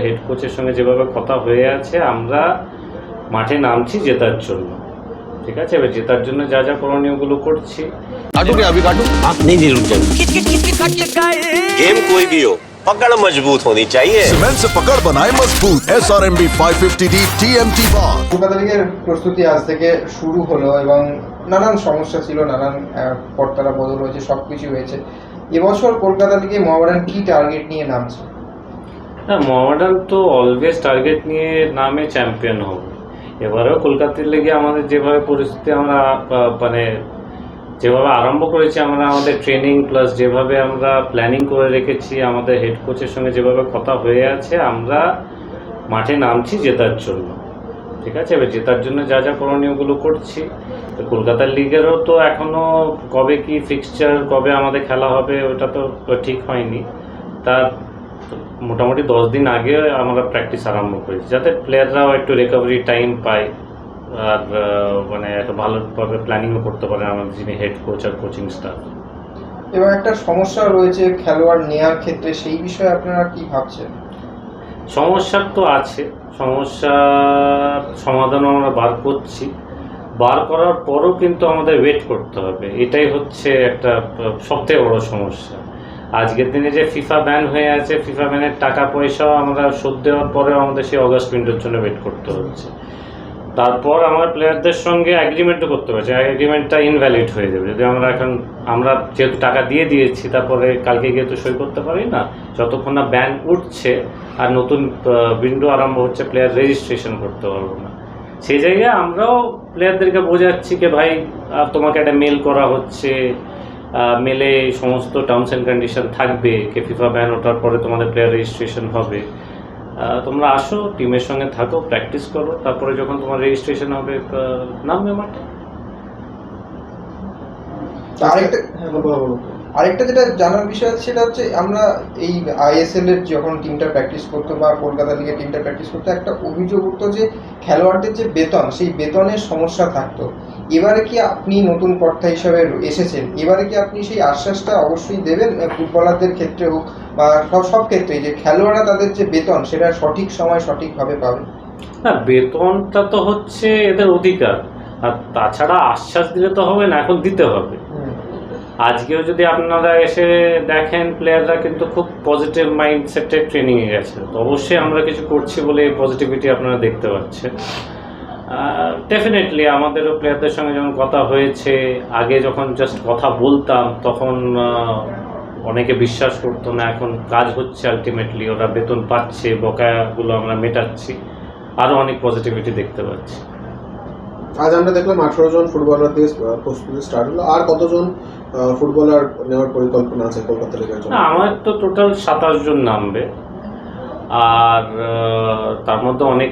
Head কোচের সঙ্গে যেভাবে কথা হয়ে আছে আমরা মাঠে নামছি জেতার জন্য, ঠিক আছে। এবার জেতার জন্য যা যা করণীয়গুলো করছি। गेम कोई भी हो, पकड़ मजबूत होनी चाहिए। सीमेंट से पकड़ बनाए मजबूत SRMB 550D TMT bar। Kolkata লিগের প্রস্তুতি আজ থেকে শুরু হলো এবং নানান সমস্যা ছিল, নানান কর্তারা বদল হয়েছে, সবকিছু হয়েছে। এবছর কলকাতা লিগে মোহামেডান কি টার্গেট নিয়ে নামছে? হ্যাঁ, মোহামেডান তো অলওয়েজ টার্গেট নিয়ে নামে চ্যাম্পিয়ন হবে। এবারেও কলকাতার লিগে আমাদের যেভাবে পরিস্থিতি আমরা যেভাবে আরম্ভ করেছি, আমরা আমাদের ট্রেনিং প্লাস যেভাবে আমরা প্ল্যানিং করে রেখেছি, আমাদের হেড কোচের সঙ্গে যেভাবে কথা হয়ে আছে আমরা মাঠে নামছি জেতার জন্য, ঠিক আছে। এবার জেতার জন্য যা যা করণীয়গুলো করছি। তো কলকাতার লিগেরও তো এখনও কবে কি ফিক্সচার, কবে আমাদের খেলা হবে ওটা তো ঠিক হয়নি। তার মোটামুটি 10 দিন আগে আমরা প্র্যাকটিস আরম্ভ করেছি, যাতে প্লেয়াররাও একটু রিকভারি টাইম পায় আর একটা ভালোভাবে প্ল্যানিংও করতে পারে আমাদের যিনি হেড কোচ আর কোচিং স্টাফ। এবং একটা সমস্যা রয়েছে খেলোয়াড় নেওয়ার ক্ষেত্রে, সেই বিষয়ে আপনারা কি ভাবছেন? সমস্যা তো আছে, সমস্যার সমাধানও আমরা বার করার পরও কিন্তু আমাদের ওয়েট করতে হবে, এটাই হচ্ছে একটা সবথেকে বড় সমস্যা। আজকের দিনে যে ফিফা ব্যান হয়ে আছে, ফিফা ব্যানের টাকা পয়সাও আমরা শোধ দেওয়ার পরেও আমাদের সেই অগাস্ট উইন্ডোর জন্য ওয়েট করতে হচ্ছে। তারপর আমরা প্লেয়ারদের সঙ্গে অ্যাগ্রিমেন্টও করতে পারছি, অ্যাগ্রিমেন্টটা ইনভ্যালিড হয়ে যাবে যদি আমরা যেহেতু টাকা দিয়ে দিয়েছি, তারপরে কালকে গিয়ে তো সই করতে পারি না। যতক্ষণ না ব্যান উঠছে আর নতুন উইন্ডো আরম্ভ হচ্ছে, প্লেয়ার রেজিস্ট্রেশন করতে পারবো না। সেই জায়গায় আমরাও প্লেয়ারদেরকে বোঝাচ্ছি যে ভাই, তোমাকে একটা মেল করা হচ্ছে, মেলে সমস্ত টার্মস অ্যান্ড কন্ডিশন থাকবে, কে ফিফা ব্যান ওঠার পরে তোমাদের প্লেয়ার রেজিস্ট্রেশন হবে, তোমরা আসো, টিমের সঙ্গে থাকো, প্র্যাকটিস করো, তারপরে যখন তোমার রেজিস্ট্রেশন হবে নামবে মাঠে। আরেকটা যেটা জানার বিষয় আছে সেটা হচ্ছে, আমরা এই ISL এর যখন টিমটা প্র্যাকটিস করতো বা কলকাতা লিগের টিমটা প্র্যাকটিস করতো, একটা অভিযোগ উঠতো যে খেলোয়াড়দের যে বেতন, সেই বেতনের সমস্যা থাকতো। এবারে কি আপনি নতুন কর্তা হিসাবে এসেছেন, এবারে কি আপনি সেই আশ্বাসটা অবশ্যই দেবেন ফুটবলারদের ক্ষেত্রে হোক বা সব ক্ষেত্রেই, যে খেলোয়াড়রা তাদের যে বেতন সেটা সঠিক সময় সঠিকভাবে পাবে? না, বেতনটা তো হচ্ছে এদের অধিকার, আর তাছাড়া আশ্বাস দিলে তো হবে না, এখন দিতে হবে। আজকেও যদি আপনারা এসে দেখেন, প্লেয়াররা কিন্তু খুব পজিটিভ মাইন্ডসেটে ট্রেনিংয়ে গেছে, তো অবশ্যই আমরা কিছু করছি বলে এই পজিটিভিটি আপনারা দেখতে পাচ্ছেন। ডেফিনেটলি আমাদেরও প্লেয়ারদের সঙ্গে যখন কথা হয়েছে, আগে যখন জাস্ট কথা বলতাম তখন অনেকে বিশ্বাস করতো না, এখন কাজ হচ্ছে, আলটিমেটলি ওরা বেতন পাচ্ছে, বকেয়াগুলো আমরা মেটাচ্ছি, আরও অনেক পজিটিভিটি দেখতে পাচ্ছি। আজ আমরা দেখলাম 18 জন ফুটবলার দিয়ে প্রস্তুতি স্টার্ট হলো, আর কতজন ফুটবলার নেওয়ার পরিকল্পনা আছে কলকাতা লিগের জন্য? আমার তো টোটাল 27 জন নামবে, আর তার মধ্যে অনেক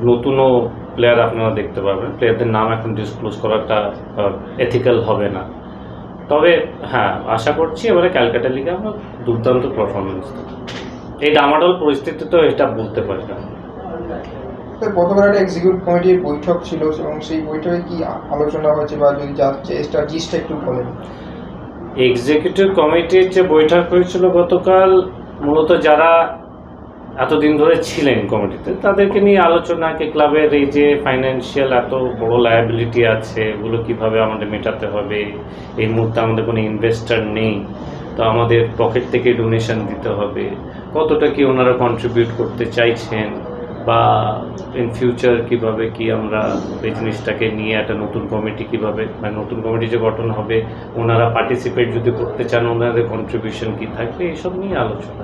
নতুনও প্লেয়ার আপনারা দেখতে পাবেন। প্লেয়ারদের নাম এখন ডিসক্লোজ করাটা এথিক্যাল হবে না, তবে হ্যাঁ আশা করছি এবারে ক্যালকাটা লিগে আমরা দুর্দান্ত পারফরমেন্স দেব। এই ডামাডোল পরিস্থিতি তো এটা বলতে পারি না। গতবার একটা এক্সিকিউটিভ কমিটির বৈঠক ছিল, এবং সেই বৈঠকে কি আলোচনা হয়েছে বা যদি যাচ্ছে জিসটা একটু বলেন। এক্সিকিউটিভ কমিটির যে বৈঠক হয়েছিল গতকাল, মূলত যারা এতদিন ধরে ছিলেন কমিটিতে তাদেরকে নিয়ে আলোচনা, কি ক্লাবের এই যে ফাইন্যান্সিয়াল এত বড় লায়াবিলিটি আছে, এগুলো কীভাবে আমাদের মেটাতে হবে। এই মুহূর্তে আমাদের কোনো ইনভেস্টার নেই, তো আমাদের পকেট থেকে ডোনেশন দিতে হবে, কতটা কি ওনারা কন্ট্রিবিউট করতে চাইছেন, বা ইন ফিউচার কীভাবে কি আমরা এই জিনিসটাকে নিয়ে একটা নতুন কমিটি কীভাবে, নতুন কমিটি যে গঠন হবে, ওনারা পার্টিসিপেট যদি করতে চান, ওনাদের কন্ট্রিবিউশন কী থাকবে, এইসব নিয়ে আলোচনা।